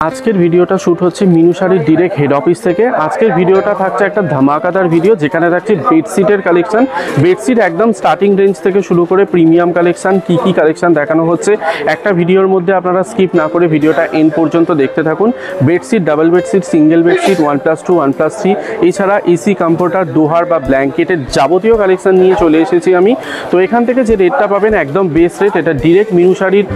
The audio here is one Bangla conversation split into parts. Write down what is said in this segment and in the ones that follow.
আজকের ভিডিওটা শ্যুট হচ্ছে মিনু শাড়ির ডিরেক্ট হেড অফিস থেকে। আজকের ভিডিওটা থাকছে একটা ধামাকাদার ভিডিও, যেখানে থাকছে বেডশিটের কালেকশন। বেডশিট একদম স্টার্টিং রেঞ্জ থেকে শুরু করে প্রিমিয়াম কালেকশন, কি কালেকশন দেখানো হচ্ছে একটা ভিডিওর মধ্যে আপনারা স্কিপ না করে ভিডিওটা এন্ড পর্যন্ত দেখতে থাকুন। Bedsheet, double bedsheet, single bedsheet, 1+2, 1+3, এছাড়া এসি কমফোর্টার, দোহার বা ব্ল্যাঙ্কেটের যাবতীয় কালেকশন নিয়ে চলে এসেছি আমি। তো এখান থেকে যে রেটটা পাবেন একদম বেস্ট রেট। এটা ডিরেক্ট মিনু শাড়ির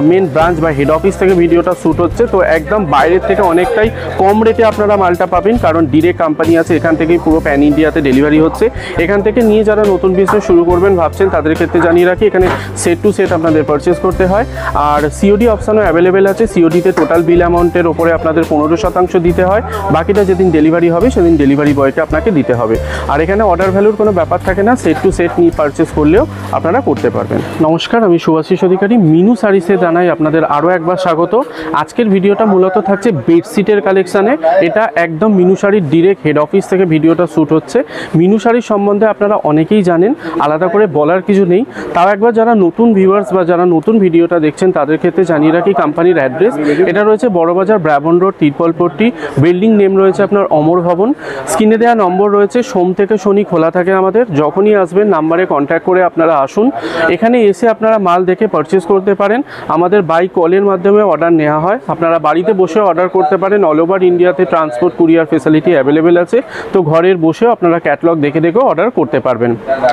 মেন ব্রাঞ্চ বা হেড অফিস থেকে ভিডিওটা শ্যুট হচ্ছে। তো একদম বাইরের থেকে অনেকটাই কম রেটে আপনারা মালটা পাবেন, কারণ ডিরেক্ট কোম্পানি আছে, এখান থেকেই পুরো প্যান ইন্ডিয়াতে ডেলিভারি হচ্ছে। এখান থেকে নিয়ে যারা নতুন বিজনেস শুরু করবেন ভাবছেন তাদের ক্ষেত্রে জানিয়ে রাখি, এখানে সেট টু সেট আপনাদের পারচেস করতে হয়। আর সিওডি অপশানও অ্যাভেলেবেল আছে। সিওডিতে টোটাল বিল অ্যামাউন্টের ওপরে আপনাদের 15% দিতে হয়, বাকিটা যেদিন ডেলিভারি হবে সেদিন ডেলিভারি বয়কে আপনাকে দিতে হবে। আর এখানে অর্ডার ভ্যালুর কোনো ব্যাপার থাকে না, সেট টু সেট নিয়ে পারচেস করলেও আপনারা করতে পারবেন। নমস্কার, আমি শুভাশিস অধিকারী। মিনু শাড়িসে জানাই আপনাদের আরও একবার স্বাগত। আজকের ভিডিওটা মূলত থাকছে বেডশিটের কালেকশানে। এটা একদম মিনু শাড়ির ডিরেক্ট হেড অফিস থেকে ভিডিওটা শ্যুট হচ্ছে। মিনু শাড়ির সম্বন্ধে আপনারা অনেকেই জানেন, আলাদা করে বলার কিছু নেই। তাও একবার যারা নতুন ভিউয়ার্স বা যারা নতুন ভিডিওটা দেখছেন তাদের ক্ষেত্রে জানিয়ে রাখি কোম্পানির অ্যাড্রেস। এটা রয়েছে Burrabazar, Brabourne road, Tirpalpatti. Building name রয়েছে আপনার অমর ভবন। স্ক্রিনে দেওয়া নম্বর রয়েছে, সোম থেকে শনি খোলা থাকে আমাদের। যখনই আসবেন নাম্বারে কন্ট্যাক্ট করে আপনারা আসুন। এখানে এসে আপনারা মাল দেখে পারচেস করতে পারেন। আমাদের বাই কলের মাধ্যমে অর্ডার নেওয়া হয়। আপনারা বাড়িতে বসে অর্ডার করতে পারেন। অল ওভার ইন্ডিয়াতে ট্রান্সপোর্ট কুরিয়ার ফেসিলিটি অ্যাভেলেবেল আছে। তো ঘরের বসেও আপনারা ক্যাটালগ দেখে অর্ডার করতে পারবেন।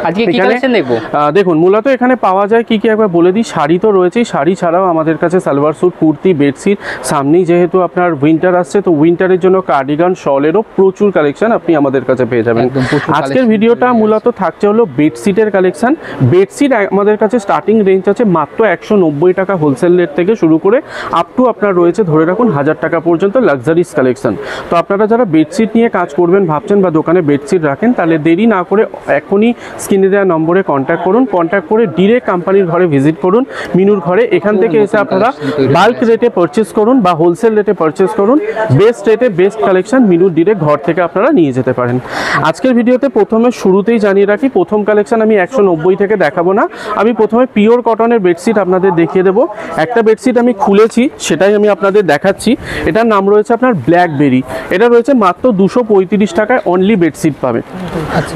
আজকে কি কালেকশন দেখবো? দেখুন, মূলত এখানে পাওয়া যায় কি একবার বলে দিই। শাড়ি তো রয়েছেই, শাড়ি ছাড়াও আমাদের কাছে সালোয়ার স্যুট, কুর্তি, বেডশিট। সামনেই যেহেতু আপনার উইন্টার আসছে, তো উইন্টারের জন্য কার্ডিগান, শলেরও প্রচুর কালেকশন আপনি আমাদের কাছে পেয়ে যাবেন। আজকের ভিডিওটা মূলত থাকছে হলো বেডশিটের কালেকশন। বেডশিট আমাদের কাছে স্টার্টিং রেঞ্জ আছে মাত্র 190 টাকা হোলসেল রেট থেকে শুরু করে আপ টু আপনার রয়েছে ধরে রাখুন 1000 টাকা পর্যন্ত লাক্সারিস কালেকশন। তো আপনারা যারা বেডশিট নিয়ে কাজ করবেন ভাবছেন বা দোকানে বেডশিট রাখেন, তাহলে দেরি না করে এখনই স্ক্রিনে দেওয়া নম্বরে কন্ট্যাক্ট করুন। কন্ট্যাক্ট করে ডিরেক্ট কোম্পানির ঘরে ভিজিট করুন, মিনুর ঘরে। এখান থেকে এসে আপনারা বাল্ক রেটে পারচেস করুন বা হোলসেল রেটে পারচেস করুন। বেস্ট রেটে বেস্ট কালেকশন মিনুর ডিরেক্ট ঘর থেকে আপনারা নিয়ে যেতে পারেন। আজকের ভিডিওতে প্রথমে শুরুতেই জানিয়ে রাখি, প্রথম কালেকশন আমি 190 থেকে দেখাবো না। আমি প্রথমে পিওর কটনের বেডশিট আপনাদের দেখিয়ে দেবো। একটা বেডশিট আমি খুলেছি, সেটাই আমি আপনাদের দেখাচ্ছি। এটার নাম রয়েছে আপনার ব্ল্যাকবেরি। এটা রয়েছে মাত্র 235 টাকায় অনলি বেডশিট পাবেন।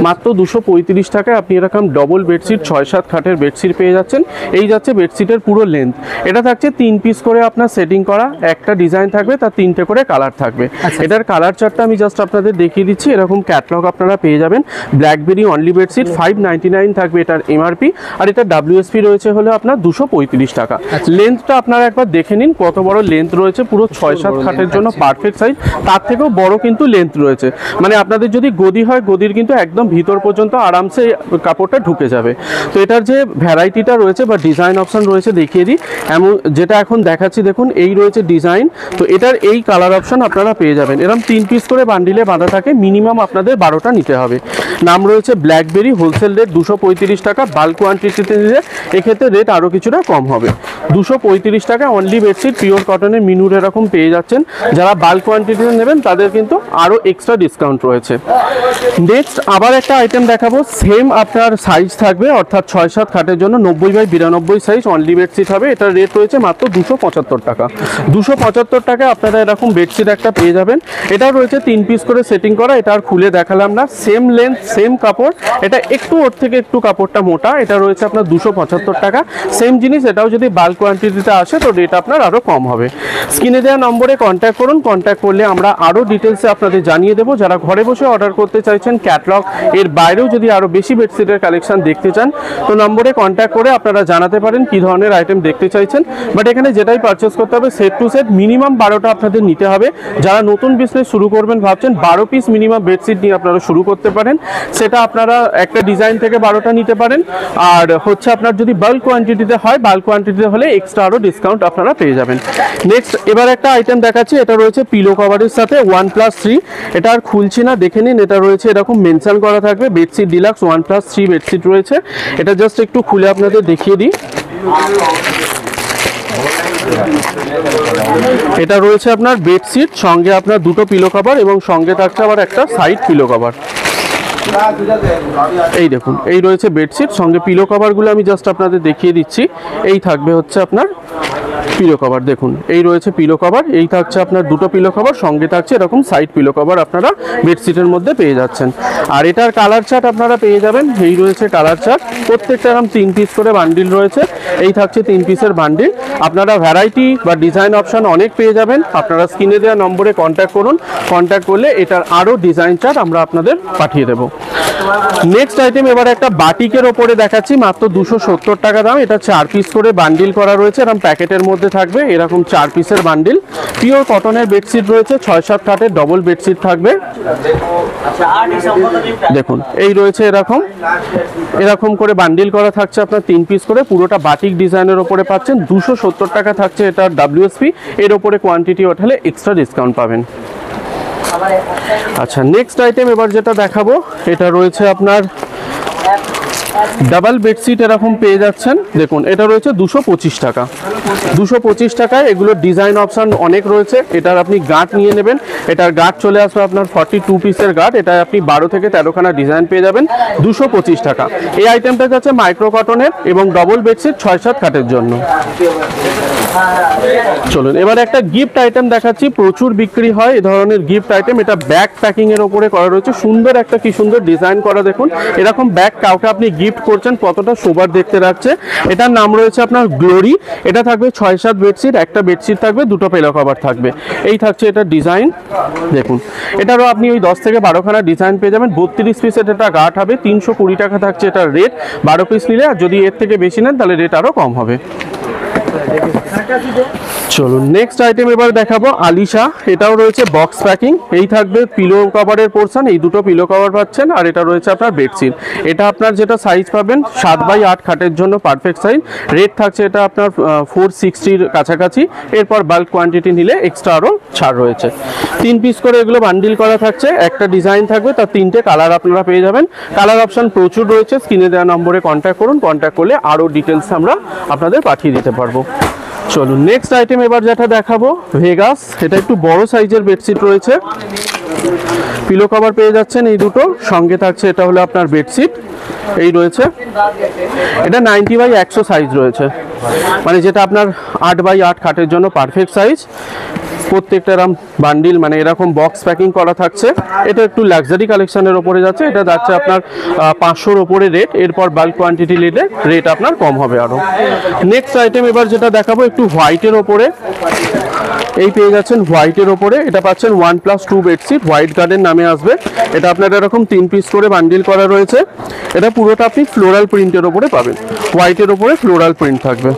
মাত্র 235 টাকায় আপনি এরকম ডবল বেডশিট 6-7 খাটের বেডশিট পেয়ে যাচ্ছেন। এই যাচ্ছে বেডশিটের পুরো লেন্থ। এটা থাকছে 3 পিস করে আপনার সেটিং করা। একটা ডিজাইন থাকবে, তার 3টে করে কালার থাকবে। এটার কালার চার্টটা আমি জাস্ট আপনাদের দেখিয়ে দিচ্ছি। এরকম ক্যাটালগ আপনারা পেয়ে যাবেন। ব্ল্যাকবেরি অনলি বেডশিট 599 থাকবে এটার এমআরপি। আর এটা ডাব্লিউএসপি রয়েছে হলো আপনার 235 টাকা। লেন্থটা আপনারা একবার দেখে নিন কত বড় লেন্থ রয়েছে। পুরো 6-7 খাটের জন্য পারফেক্ট সাইজ। তার থেকেও বড় কিন্তু লেন্থ রয়েছে। মানে আপনাদের যদি গদি হয়, গদির কিন্তু একদম ভিতর পর্যন্ত আরামসে কাপড়টা ঢুকে যাবে। তো এটার যে ভ্যারাইটিটা রয়েছে বা ডিজাইন অপশন রয়েছে দেখিয়ে দিই। এমন যেটা এখন দেখাচ্ছি দেখুন, এই রয়েছে ডিজাইন। তো এটার এই কালার অপশন আপনারা পেয়ে যাবেন। এরকম 3 পিস করে বান্ডিলে বাঁধা থাকে। মিনিমাম আপনাদের 12টা নিতে হবে। নাম রয়েছে ব্ল্যাকবেরি। হোলসেল রেট 235 টাকা। বাল্ক কোয়ান্টিটিতে নিলে এক্ষেত্রে রেট আরও কিছুটা কম হবে। 235 টাকা অনলি বেডশিট পিওর কটনের মিনুর এরকম পেয়ে যাচ্ছেন। যারা বাল্ক কোয়ান্টিটিতে নেবেন তাদের কিন্তু আরও এক্সট্রা ডিসকাউন্ট রয়েছে। নেক্সট আবার একটা আইটেম দেখাবো। সেম আপনার সাইজ থাকবে, অর্থাৎ 6-7 খাটের জন্য 90/92 সাইজ অনলি বেডশিট হবে। এটার রেট রয়েছে মাত্র 275 টাকা। 275 টাকায় আপনারা এরকম বেডশিট একটা পেয়ে যাবেন। এটাও রয়েছে 3 পিস করে সেটিং করা। এটা আর খুলে দেখালাম না। সেম লেন্থ, সেম কাপড়। এটা একটু ওর থেকে একটু কাপড়টা মোটা। এটা রয়েছে আপনার 275 টাকা। সেম জিনিস, এটাও যদি বাল্ক কোয়ান্টিটিতে আসে তো রেট আপনার আরও কম হবে। স্ক্রিনে দেওয়া নম্বরে কন্ট্যাক্ট করুন। কন্ট্যাক্ট করলে আমরা আরও ডিটেলসে আপনাদের জানিয়ে দেবো। যারা ঘরে বসে অর্ডার করতে চাইছেন ক্যাটলগ এর বাইরেও যদি আরও বেশি বেডশিটের কালেকশন দেখতে চান, তো নম্বরে কন্ট্যাক্ট করে আপনারা জানাতে পারেন কী ধরনের আইটেম দেখতে চাইছেন। বাট এখানে যেটাই পারচেস করতে হবে সেট টু সেট মিনিমাম 12টা আপনাদের নিতে হবে। যারা নতুন বিজনেস শুরু করবেন ভাবছেন 12 পিস মিনিমাম বেডশিট নিয়ে আপনারা শুরু করতে পারেন। সেটা আপনারা একটা ডিজাইন থেকে 12টা নিতে পারেন। আর হচ্ছে আপনার যদি বাল্ক কোয়ান্টিটিতে হয়, বাল্ক কোয়ান্টিটিতে হলে এক্সট্রা আরও ডিসকাউন্ট আপনারা পেয়ে যাবেন। নেক্সট এবার একটা আইটেম দেখাচ্ছি। এটা রয়েছে পিলো কভারের সাথে 1+3। এটা আর খুলছি না, দেখে নিন। এটা রয়েছে এরকম মেনশন করা থাকবে বেডশিট ডিলাক্স 1+3 বেডশিট রয়েছে। এটা জাস্ট একটু খুলে আপনাদের দেখিয়ে দিই। এটা রয়েছে আপনার বেডশিট, সঙ্গে আপনার দুটো পিলো কভার এবং সঙ্গে থাকছে আবার একটা সাইড পিলো কভার। এই দেখুন, এই রয়েছে বেডশিট, সঙ্গে পিলো কভারগুলো আমি জাস্ট আপনাদের দেখিয়ে দিচ্ছি। এই থাকবে হচ্ছে আপনার পিলো কভার, দেখুন এই রয়েছে পিলো কভার, এই থাকছে আপনার দুটো পিলো কভার, সঙ্গে থাকছে এরকম সাইড পিলো কভার আপনারা বেডশিটের মধ্যে পেয়ে যাচ্ছেন। আর এটার কালার চার্ট আপনারা পেয়ে যাবেন, এই রয়েছে কালার চার্ট, প্রত্যেকটা এরকম 3 পিস করে বান্ডিল রয়েছে। এই থাকছে 3 পিসের বান্ডিল। আপনারা ভ্যারাইটি বা ডিজাইন অপশন অনেক পেয়ে যাবেন। আপনারা স্ক্রিনে দেওয়া নম্বরে কন্ট্যাক্ট করুন, কন্ট্যাক্ট করলে এটার আরও ডিজাইন চার্ট আমরা আপনাদের পাঠিয়ে দেবো। নেক্সট আইটেম এবার একটা বাটিকের ওপরে দেখাচ্ছি, মাত্র 270 টাকা দাম। এটা 4 পিস করে বান্ডিল করা রয়েছে, এরকম প্যাকেটের মধ্যে থাকবে, এরকম 4 পিসের বান্ডিল। পিওর কটনের বেডশিট রয়েছে, 6-7 খাটের ডবল বেডশিট থাকবে। দেখুন এই রয়েছে এরকম এরকম করে বান্ডিল করা থাকছে আপনার 3 পিস করে, পুরোটা বাটিক ডিজাইনের ওপরে পাচ্ছেন। 270 টাকা থাকছে এটা WSP, এর ওপরে কোয়ান্টিটি ওঠালে এক্সট্রা ডিসকাউন্ট পাবেন। আচ্ছা, নেক্সট আইটেম এবার যেটা দেখাবো, এটা রয়েছে আপনার ডাবল বেডশিট, এরকম পেয়ে যাচ্ছেন। দেখুন এটা রয়েছে 225 টাকা। 225 টাকায় এগুলোর ডিজাইন অপশান অনেক রয়েছে। এটার আপনি গাঁট নিয়ে নেবেন, এটার গাঁট চলে আসবে আপনার 42 পিসের গাঁট, এটা আপনি 12 থেকে 13খানা ডিজাইন পেয়ে যাবেন 225 টাকা। এই আইটেমটা যাচ্ছে মাইক্রো কটনের এবং ডবল বেডশিট 6-7 খাটের জন্য। চলুন এবার একটা গিফট আইটেম দেখাচ্ছি, প্রচুর বিক্রি হয় এ ধরনের গিফট আইটেম। এটা ব্যাগ প্যাকিং এর উপরে করা রয়েছে, সুন্দর একটা কি সুন্দর ডিজাইন করা। দেখুন এরকম ব্যাগ কাউকে আপনি গিফট করছেন, কতটা সোবার দেখতে লাগছে। এটার নাম রয়েছে আপনার গ্লোরি। এটা থাকবে 6-7 বেডশিট, একটা বেডশিট থাকবে, দুটো পিলো কভার থাকবে। এই থাকছে এটার ডিজাইন। দেখুন এটারও আপনি ওই 10 থেকে 12খানা ডিজাইন পেয়ে যাবেন। 32 পিসের এটা গাঁট হবে, 320 টাকা থাকছে এটার রেট। 12 পিস নিলে, আর যদি এর থেকে বেশি নেন তাহলে রেট আরও কম হবে। চলুন নেক্সট আইটেম এবার দেখাবো আলিশা। এটাও রয়েছে বক্স প্যাকিং। এই থাকবে পিলো কভারের পোর্শন, এই দুটো পিলো কভার পাচ্ছেন। আর এটা রয়েছে আপনার বেডশিট। এটা আপনার যেটা সাইজ পাবেন 7x8 খাটের জন্য পারফেক্ট সাইজ। রেট থাকছে এটা আপনার 460-র কাছাকাছি। এরপর বাল্ক কোয়ান্টিটি নিলে এক্সট্রা আরও ছাড় রয়েছে। 3 পিস করে এগুলো বান্ডিল করা থাকছে, একটা ডিজাইন থাকবে, তার 3টে কালার আপনারা পেয়ে যাবেন। কালার অপশন প্রচুর রয়েছে, স্ক্রিনে দেওয়া নম্বরে কন্ট্যাক্ট করুন, কন্ট্যাক্ট করলে আরও ডিটেলস আমরা আপনাদের পাঠিয়ে দিতে পারবো। চলুন নেক্সট আইটেম এবার যেটা দেখাবো ভেগাস। এটা একটু বড় সাইজের বেডশিট রয়েছে, পিলো কভার পেয়ে যাচ্ছেন এই দুটো, সঙ্গে থাকছে এটা হলো আপনার বেডশিট। এই রয়েছে এটা 90x100 সাইজ রয়েছে, মানে যেটা আপনার 8x8 খাটের জন্য পারফেক্ট সাইজ। প্রত্যেকটা এরকম বান্ডিল মানে এরকম বক্স প্যাকিং করা থাকছে। এটা একটু লাক্সারি কালেকশনের ওপরে যাচ্ছে, এটা যাচ্ছে আপনার 500-র ওপরে রেট। এরপর বাল্ক কোয়ান্টিটি নিলে রেট আপনার কম হবে আরও। নেক্সট আইটেম এবার যেটা দেখাবো একটু হোয়াইটের ওপরে। এই পেয়ে যাচ্ছেন হোয়াইটের ওপরে, এটা পাচ্ছেন 1+2 বেডশিট, হোয়াইট গার্ডেন নামে আসবে। এটা আপনার এরকম 3 পিস করে বান্ডিল করা রয়েছে। এটা পুরোটা আপনি ফ্লোরাল প্রিন্টের ওপরে পাবেন, হোয়াইটের ওপরে ফ্লোরাল প্রিন্ট থাকবে।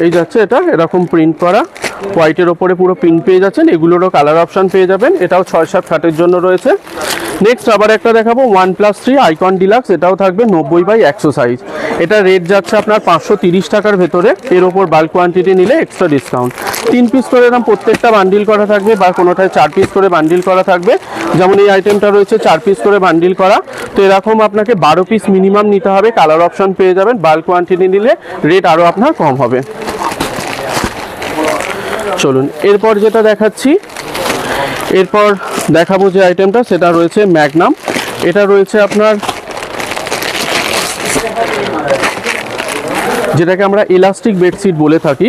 এই যাচ্ছে এটা এরকম প্রিন্ট করা, হোয়াইটের ওপরে পুরো প্রিন্ট পেয়ে যাচ্ছেন। এগুলোরও কালার অপশান পেয়ে যাবেন। এটাও 6-7 খাটের জন্য রয়েছে। নেক্সট আবার একটা দেখাবো 1+3 আইকন ডিলাক্স। এটাও থাকবে 90x100 সাইজ। এটা রেট যাচ্ছে আপনার 530 টাকার ভেতরে। এর ওপর বাল্ক কোয়ান্টিটি নিলে এক্সট্রা ডিসকাউন্ট। 3 পিস করে এরকম প্রত্যেকটা বান্ডিল করা থাকবে, বা কোনোটায় 4 পিস করে বান্ডিল করা থাকবে। যেমন এই আইটেমটা রয়েছে 4 পিস করে বান্ডিল করা। তো এরকম আপনাকে 12 পিস মিনিমাম নিতে হবে। কালার অপশন পেয়ে যাবেন, বাল্ক কোয়ান্টিটি নিলে রেট আরও আপনার কম হবে। চলুন এরপর যেটা দেখাচ্ছি, এরপর দেখাবো যে আইটেমটা, সেটা রয়েছে ম্যাগনাম। এটা রয়েছে আপনার যেটাকে আমরা ইলাস্টিক বেডশিট বলে থাকি,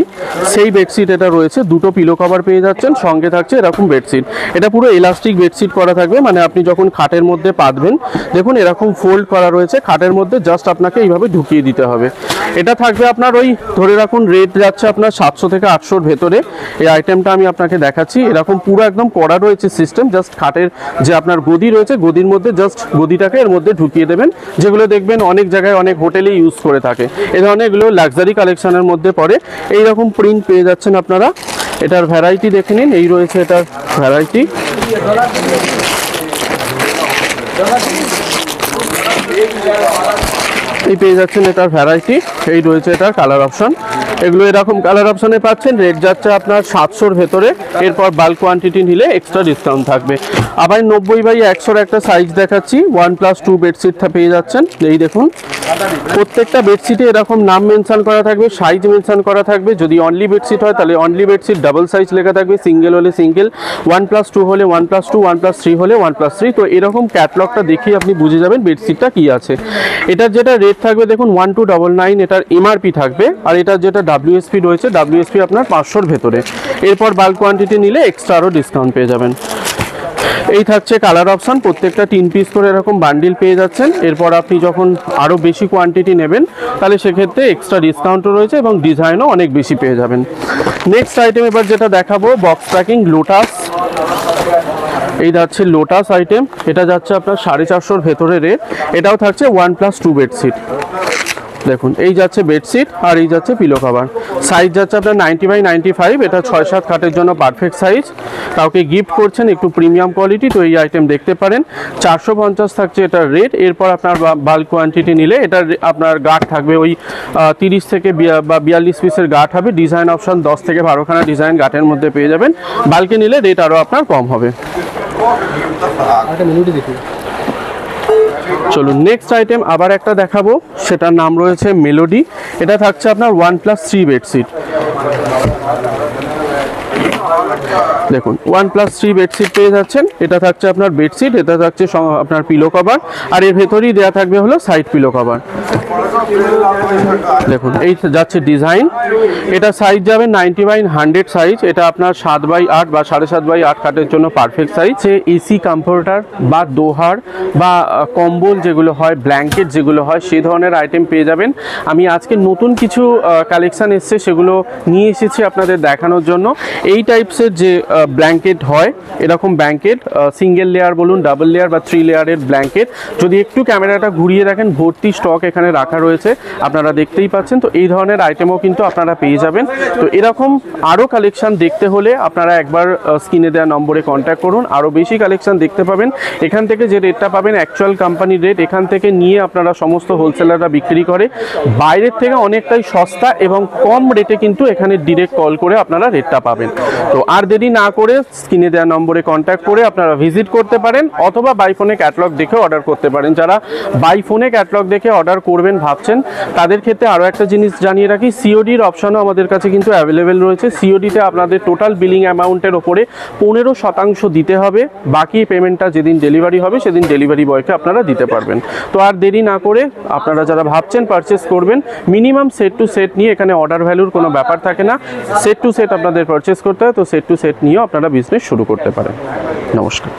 সেই বেডশিট এটা রয়েছে। দুটো পিলো কভার পেয়ে যাচ্ছেন, সঙ্গে থাকছে এরকম বেডশিট। এটা পুরো ইলাস্টিক বেডশিট করা থাকবে, মানে আপনি যখন খাটের মধ্যে পাতবেন, দেখুন এরকম ফোল্ড করা রয়েছে, খাটের মধ্যে জাস্ট আপনাকে এইভাবে ঢুকিয়ে দিতে হবে। এটা থাকবে আপনার ওই ধরে রাখুন রেট যাচ্ছে আপনার 700 থেকে 800-র ভেতরে। এই আইটেমটা আমি আপনাকে দেখাচ্ছি, এরকম পুরো একদম করা রয়েছে সিস্টেম। জাস্ট খাটের যে আপনার গদি রয়েছে, গদির মধ্যে জাস্ট গদিটাকে এর মধ্যে ঢুকিয়ে দেবেন। যেগুলো দেখবেন অনেক জায়গায় অনেক হোটেলে ইউজ করে থাকে। এই ধরনের এগুলো লাক্সারি কালেকশনের মধ্যে পড়ে। এইরকম প্রিন্ট পেয়ে যাচ্ছেন আপনারা। এটার ভ্যারাইটি দেখে নিন, এই রয়েছে এটার ভ্যারাইটি। এই পেয়ে যাচ্ছেন এটার ভ্যারাইটি, এই রয়েছে এটার কালার অপশন। এগুলো এরকম কালার অপশনে পাচ্ছেন। রেট যাচ্ছে আপনার 700-র ভেতরে। এরপর বাল্ক কোয়ান্টিটি নিলে এক্সট্রা ডিসকাউন্ট থাকবে। আবার 90/100-র একটা সাইজ দেখাচ্ছি, 1+2 বেডশিট পেয়ে যাচ্ছেন। এই দেখুন, প্রত্যেকটা বেডশিটে এরকম নাম মেনশন করা থাকবে, সাইজ মেনশন করা থাকবে। যদি অনলি বেডশিট হয় তাহলে অনলি বেডশিট, ডাবল সাইজ লেখা থাকবে, সিঙ্গেল হলে সিঙ্গেল, 1+2 হলে 1+2, 1+3 হলে 1+3। তো এরকম ক্যাটলগটা দেখিয়ে আপনি বুঝে যাবেন বেডশিটটা কি আছে। এটার যেটা রেট থাকবে দেখুন 1299, এটার এমআরপি থাকবে। আর এটার যেটা ডাব্লিউএসপি রয়েছে, ডাব্লিউএসপি আপনার 500-র ভেতরে। এরপর বাল্ক কোয়ান্টিটি নিলে এক্সট্রা আরও ডিসকাউন্ট পেয়ে যাবেন। এই থাকছে কালার অপশন, প্রত্যেকটা 3 পিস করে এরকম বান্ডিল পেয়ে যাচ্ছেন। এরপর আপনি যখন আরও বেশি কোয়ান্টিটি নেবেন তাহলে সেক্ষেত্রে এক্সট্রা ডিসকাউন্টও রয়েছে এবং ডিজাইনও অনেক বেশি পেয়ে যাবেন। নেক্সট আইটেম এবার যেটা দেখাবো, বক্স প্যাকিং লোটাস। এই যাচ্ছে লোটাস আইটেম, এটা যাচ্ছে আপনার 450-র ভেতরে রেট। এটাও থাকছে 1+2 বেডশিট। দেখুন, এই যাচ্ছে বেডশিট আর এই যাচ্ছে পিলো কভার। সাইজ যাচ্ছে আপনার 90/95। এটা 6-7 খাটের জন্য পারফেক্ট সাইজ। কাউকে গিফট করছেন, একটু প্রিমিয়াম কোয়ালিটি, তো এই আইটেম দেখতে পারেন। 450 থাকছে এটার রেট। এরপর আপনার বাল্ক কোয়ান্টিটি নিলে এটার আপনার গার্ড থাকবে ওই 30 থেকে 42 পিসের গার্ড হবে। ডিজাইন অপশন 10 থেকে 12খানা ডিজাইন গার্ডের মধ্যে পেয়ে যাবেন। বাল্কে নিলে রেট আরও আপনার কম হবে। চলুন নেক্সট আইটেম আবার একটা দেখাবো, সেটার নাম রয়েছে মেলোডি। এটা থাকছে আপনার 1+3 বেডশিট। দেখুন, 1+3 বেডশিট পেয়ে যাচ্ছেন। এটা থাকছে আপনার বেডশিট, এটা থাকছে আপনার পিলো কভার, আর এর ভেতরেই দেওয়া থাকবে হলো সাইড পিলো কভার। দেখুন, এই যাচ্ছে ডিজাইন। এটা সাইজ যাবে 90/100 সাইজ। এটা আপনার 7/8 বা 7.5/8 খাটের জন্য পারফেক্ট সাইজ। সে এসি কমফোর্টার বা দোহার বা কম্বল যেগুলো হয়, ব্ল্যাঙ্কেট যেগুলো হয়, সেই ধরনের আইটেম পেয়ে যাবেন। আমি আজকে নতুন কিছু কালেকশান এসছে, সেগুলো নিয়ে এসেছি আপনাদের দেখানোর জন্য। এই টাইপসের যে ব্ল্যাঙ্কেট হয়, এরকম ব্ল্যাঙ্কেট সিঙ্গেল লেয়ার বলুন, ডাবল লেয়ার বা 3 লেয়ারের ব্ল্যাঙ্কেট, যদি একটু ক্যামেরাটা ঘুরিয়ে দেখেন, ভর্তি স্টক এখানে রাখা রয়েছে, আপনারা দেখতেই পাচ্ছেন। তো এই ধরনের আইটেমও কিন্তু আপনারা পেয়ে যাবেন। তো এরকম আরও কালেকশান দেখতে হলে আপনারা একবার স্ক্রিনে দেওয়া নম্বরে কন্ট্যাক্ট করুন। আরও বেশি কালেকশান দেখতে পাবেন। এখান থেকে যে রেটটা পাবেন অ্যাকচুয়াল কোম্পানির রেট, এখান থেকে নিয়ে আপনারা সমস্ত হোলসেলাররা বিক্রি করে বাইরের থেকে অনেকটাই সস্তা এবং কম রেটে কিন্তু এখানে ডিরেক্ট কল করে আপনারা রেটটা পাবেন। তো আর দেরি না করে স্ক্রিনে দেওয়া নম্বরে কন্ট্যাক্ট করে আপনারা ভিজিট করতে পারেন, অথবা বাই ফোনে ক্যাটালগ দেখে অর্ডার করতে পারেন। যারা বাই ফোনে ক্যাটালগ দেখে অর্ডার করবেন ভাবছেন, তাদের ক্ষেত্রে আরও একটা জিনিস জানিয়ে রাখি, সিওডির অপশনও আমাদের কাছে কিন্তু অ্যাভেলেবেল রয়েছে। সিওডিতে আপনাদের টোটাল বিলিং অ্যামাউন্টের ওপরে 15% দিতে হবে। বাকি পেমেন্টটা যেদিন ডেলিভারি হবে সেদিন ডেলিভারি বয়কে আপনারা দিতে পারবেন। তো আর দেরি না করে আপনারা যারা ভাবছেন পারচেস করবেন, মিনিমাম সেট টু সেট নিয়ে, এখানে অর্ডার ভ্যালুর কোনো ব্যাপার থাকে না, সেট টু সেট আপনাদের পারচেস করতে হয়। তো সেট টু সেট নিয়েও আপনারা বিজনেস শুরু করতে পারেন। নমস্কার।